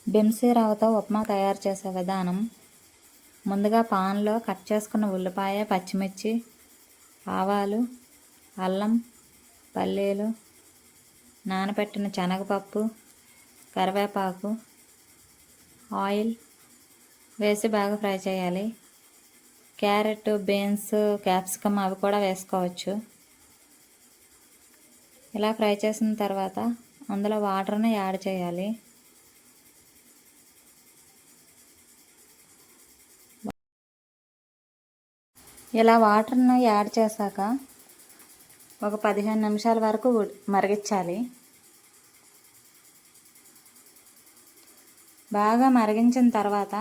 బెంసి రవ్వతో ఉప్మా తయారు చేసే విధానం. ముందుగా పాన్లో కట్ చేసుకున్న ఉల్లిపాయ, పచ్చిమిర్చి, ఆవాలు, అల్లం, పల్లీలు, నానబెట్టిన శనగపప్పు, కరివేపాకు, ఆయిల్ వేసి బాగా ఫ్రై చేయాలి. క్యారెట్, బీన్స్, క్యాప్సికమ్ అవి కూడా వేసుకోవచ్చు. ఇలా ఫ్రై చేసిన తర్వాత అందులో వాటర్ని యాడ్ చేయాలి. ఇలా వాటర్ని యాడ్ చేశాక ఒక 15 నిమిషాల వరకు మరిగించాలి. బాగా మరిగించిన తర్వాత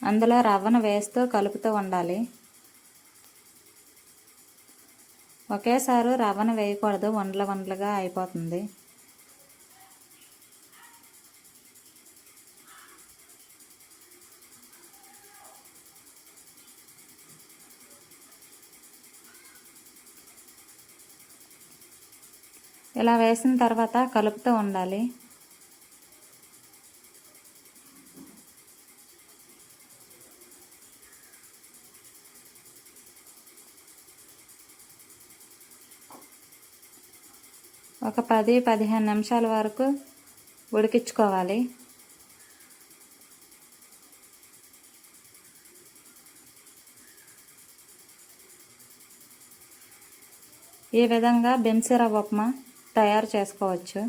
అందులో రవ్వను వేస్తూ కలుపుతూ ఉండాలి. ఒకేసారి రవ్వను వేయకూడదు, వండలుగా అయిపోతుంది. ఇలా వేసిన తర్వాత కలుపుతూ ఉండాలి. ఒక 10-15 నిమిషాల వరకు ఉడికించుకోవాలి. ఈ విధంగా బెంసి రవ్వ ఉప్మా తయారు చేసుకోవచ్చు.